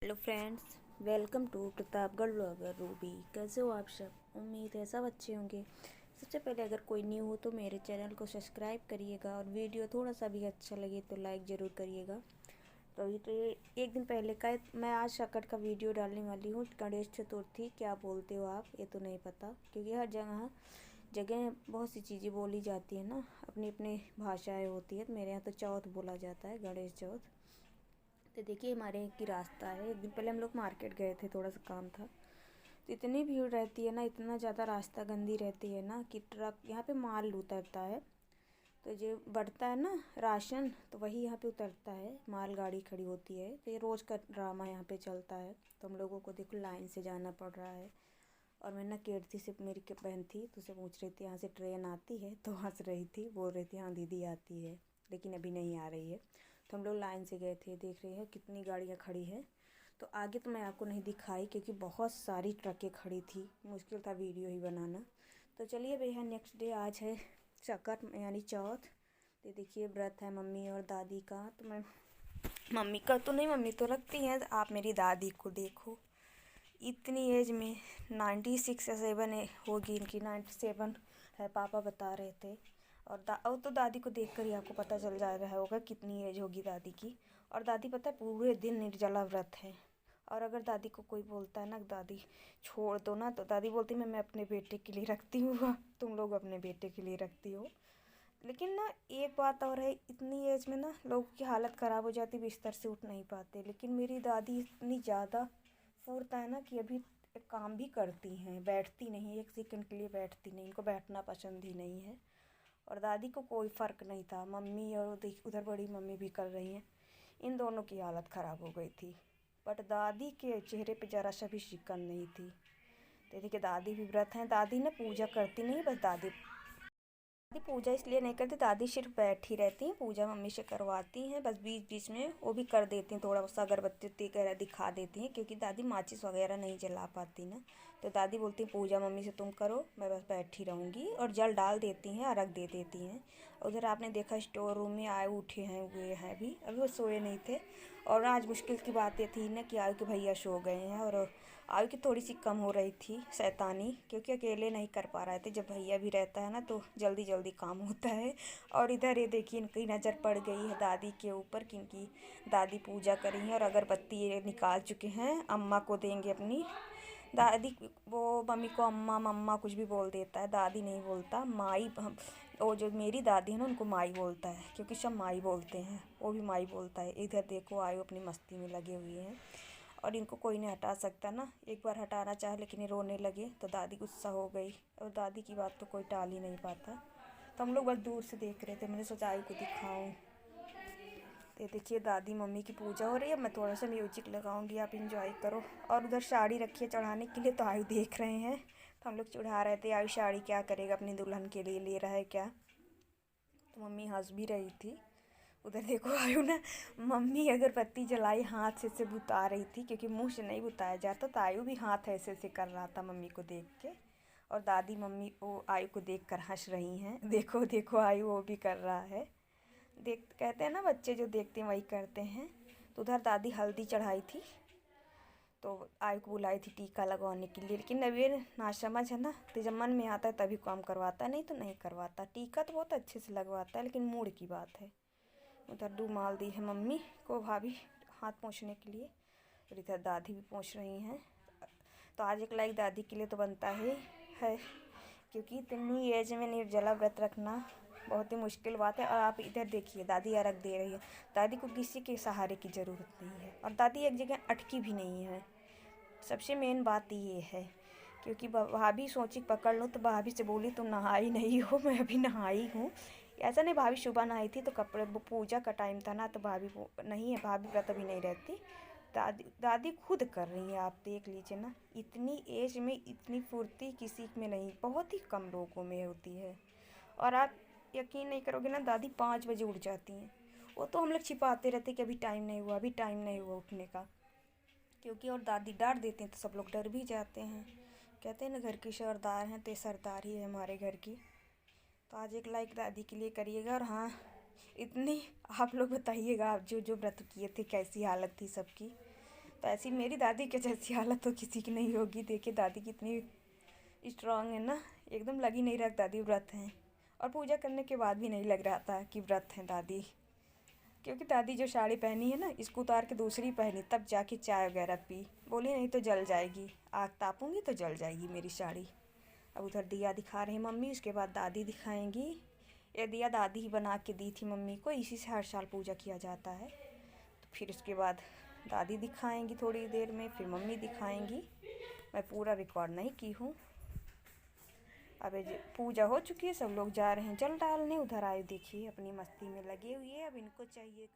Hello friends, welcome to Pratapgarh blogger Ruby. कैसे हो आप सब? उम्मीद है सब अच्छे होंगे। सबसे पहले अगर कोई न्यू हो तो मेरे चैनल को सब्सक्राइब करिएगा और वीडियो थोड़ा सा भी अच्छा लगे तो लाइक ज़रूर करिएगा। तो अभी तो ये एक दिन पहले का मैं आज शकट का वीडियो डालने वाली हूँ। गणेश चतुर्थी क्या बोलते हो आप, ये तो नहीं पता, क्योंकि हर जगह जगह बहुत सी चीज़ें बोली जाती है ना, अपनी अपनी भाषाएँ होती है। तो मेरे यहाँ तो चौथ बोला जाता है, गणेश चौथ। तो देखिए हमारे यहाँ की रास्ता है। एक दिन पहले हम लोग मार्केट गए थे, थोड़ा सा काम था। तो इतनी भीड़ रहती है ना, इतना ज़्यादा रास्ता गंदी रहती है ना कि ट्रक यहाँ पे माल उतरता है। तो जो बढ़ता है ना राशन, तो वही यहाँ पे उतरता है, मालगाड़ी खड़ी होती है। तो ये रोज़ का ड्रामा यहाँ पे चलता है। तो हम लोगों को देखो लाइन से जाना पड़ रहा है। और मैं ना कीर्ति से, मेरी बहन थी, तो उसे पूछ रही थी यहाँ से ट्रेन आती है, तो हंस रही थी, बोल रही थी हाँ दीदी आती है, लेकिन अभी नहीं आ रही है। तो हम लोग लाइन से गए थे। देख रहे हैं कितनी गाड़ियाँ खड़ी हैं। तो आगे तो मैं आपको नहीं दिखाई क्योंकि बहुत सारी ट्रकें खड़ी थी, मुश्किल था वीडियो ही बनाना। तो चलिए भैया, नेक्स्ट डे आज है सकट यानी चौथ। तो देखिए व्रत है मम्मी और दादी का। तो मैं मम्मी का तो नहीं, मम्मी तो रखती हैं। आप मेरी दादी को देखो, इतनी एज में 96 या 7 होगी इनकी, 97 है, पापा बता रहे थे। और तो दादी को देखकर ही आपको पता चल जा रहा होगा कितनी एज होगी दादी की। और दादी पता है पूरे दिन निर्जला व्रत है। और अगर दादी को कोई बोलता है ना दादी छोड़ दो ना, तो दादी बोलती मैं अपने बेटे के लिए रखती हूँ, तुम लोग अपने बेटे के लिए रखती हो। लेकिन ना एक बात और है, इतनी एज में ना लोगों की हालत ख़राब हो जाती, बिस्तर से उठ नहीं पाते। लेकिन मेरी दादी इतनी ज़्यादा फुर्त है ना कि अभी काम भी करती हैं, बैठती नहीं, एक सेकंड के लिए बैठती नहीं, इनको बैठना पसंद ही नहीं है। और दादी को कोई फ़र्क नहीं था, मम्मी और उधर बड़ी मम्मी भी कर रही हैं, इन दोनों की हालत ख़राब हो गई थी। बट दादी के चेहरे पे ज़रा सा भी शिकन नहीं थी। तो देखिए दादी भी व्रत हैं। दादी ना पूजा करती नहीं, बस दादी पूजा इसलिए नहीं करती, दादी सिर्फ बैठी रहती हैं, पूजा मम्मी से करवाती हैं, बस बीच बीच में वो भी कर देती हैं, थोड़ा सा अगरबत्ती वगैरह दिखा देती हैं, क्योंकि दादी माचिस वगैरह नहीं जला पाती ना। तो दादी बोलती हैं पूजा मम्मी से तुम करो, मैं बस बैठी रहूँगी। और जल डाल देती हैं, अर्घ दे देती हैं। उधर आपने देखा स्टोर रूम में आए उठे हैं, हुए हैं अभी, वो सोए नहीं थे। और आज मुश्किल की बात ये थी ना कि आयु के भैया सो गए हैं, और आयु की थोड़ी सी कम हो रही थी शैतानी, क्योंकि अकेले नहीं कर पा रहे थे। जब भैया भी रहता है ना तो जल्दी जल्दी काम होता है। और इधर ये देखिए इनकी नज़र पड़ गई है दादी के ऊपर, क्योंकि दादी पूजा करी है और अगरबत्ती ये निकाल चुके हैं, अम्मा को देंगे अपनी। दादी वो मम्मी को अम्मा मम्मा कुछ भी बोल देता है, दादी नहीं बोलता, माई। वो जो मेरी दादी है ना उनको माई बोलता है, क्योंकि सब माई बोलते हैं, वो भी माई बोलता है। इधर देखो आयु अपनी मस्ती में लगे हुए हैं, और इनको कोई नहीं हटा सकता ना। एक बार हटाना चाहे लेकिन ये रोने लगे तो दादी गुस्सा हो गई, और दादी की बात तो कोई टाल ही नहीं पाता। तो हम लोग बस दूर से देख रहे थे, मैंने सोचा आयु को दिखाऊं। तो देखिए दादी मम्मी की पूजा हो रही है, मैं थोड़ा सा म्यूजिक लगाऊंगी, आप इंजॉय करो। और उधर साड़ी रखी है चढ़ाने के लिए, तो आयु देख रहे हैं। तो हम लोग चढ़ा रहे थे, आयु साड़ी क्या करेगा, अपनी दुल्हन के लिए ले रहा है क्या। तो मम्मी हंस भी रही थी। उधर देखो आयु ना, मम्मी अगरबत्ती जलाई हाथ से बुता रही थी, क्योंकि मुंह से नहीं बुताया जाता। तो आयु भी हाथ ऐसे ऐसे कर रहा था मम्मी को देख के। और दादी मम्मी वो आयु को देख कर हंस रही हैं, देखो देखो आयु वो भी कर रहा है। देख कहते हैं ना बच्चे जो देखते हैं वही करते हैं। तो उधर दादी हल्दी चढ़ाई थी, तो आयु को बुलाई थी टीका लगवाने के लिए। लेकिन अब ये ना समझ है ना, तो जब मन में आता है तभी काम करवाता है, नहीं तो नहीं करवाता। टीका तो बहुत अच्छे से लगवाता है, लेकिन मूड की बात है। उधर रूमाल दी है मम्मी को भाभी हाथ पोंछने के लिए, और इधर दादी भी पोंछ रही हैं। तो आज एक लाइक दादी के लिए तो बनता है, क्योंकि इतनी एज में निर्जला व्रत रखना बहुत ही मुश्किल बात है। और आप इधर देखिए दादी अर्घ दे रही है, दादी को किसी के सहारे की ज़रूरत नहीं है, और दादी एक जगह अटकी भी नहीं है। सबसे मेन बात ये है, क्योंकि भाभी सोची पकड़ लो, तो भाभी से बोली तुम नहाई नहीं हो, मैं अभी नहाई हूँ। ऐसा नहीं, भाभी सुबह नहाई थी तो कपड़े, वो पूजा का टाइम था ना, तो भाभी वो नहीं है, भाभी व्रत अभी नहीं रहती। दादी खुद कर रही हैं, आप देख लीजिए ना। इतनी एज में इतनी फुर्ती किसी में नहीं, बहुत ही कम लोगों में होती है। और आप यकीन नहीं करोगे ना, दादी 5 बजे उठ जाती हैं। वो तो हम लोग छिपाते रहते कि अभी टाइम नहीं हुआ, अभी टाइम नहीं हुआ उठने का, क्योंकि और दादी डांट देती हैं तो सब लोग डर भी जाते हैं। कहते हैं ना घर की सरदार हैं, तो ये सरदार ही है हमारे घर की। तो आज एक लाइक दादी के लिए करिएगा। और हाँ, इतनी आप लोग बताइएगा, आप जो जो व्रत किए थे कैसी हालत थी सबकी। ऐसी मेरी दादी के जैसी हालत तो किसी की नहीं होगी। देखिए दादी कितनी स्ट्रांग है ना, एकदम लगी नहीं रहा दादी व्रत हैं। और पूजा करने के बाद भी नहीं लग रहा था कि व्रत हैं दादी, क्योंकि दादी जो साड़ी पहनी है ना, इसको उतार के दूसरी पहनी, तब जाके चाय वगैरह पी। बोली नहीं तो जल जाएगी, आग तापूंगी तो जल जाएगी मेरी साड़ी। अब उधर दिया दिखा रही मम्मी, उसके बाद दादी दिखाएंगी। ये दिया दादी ही बना के दी थी मम्मी को, इसी से हर साल पूजा किया जाता है। तो फिर उसके बाद दादी दिखाएंगी थोड़ी देर में, फिर मम्मी दिखाएंगी। मैं पूरा रिकॉर्ड नहीं की हूँ। अब पूजा हो चुकी है, सब लोग जा रहे हैं जल डालने। उधर आए देखिए अपनी मस्ती में लगे हुए, अब इनको चाहिए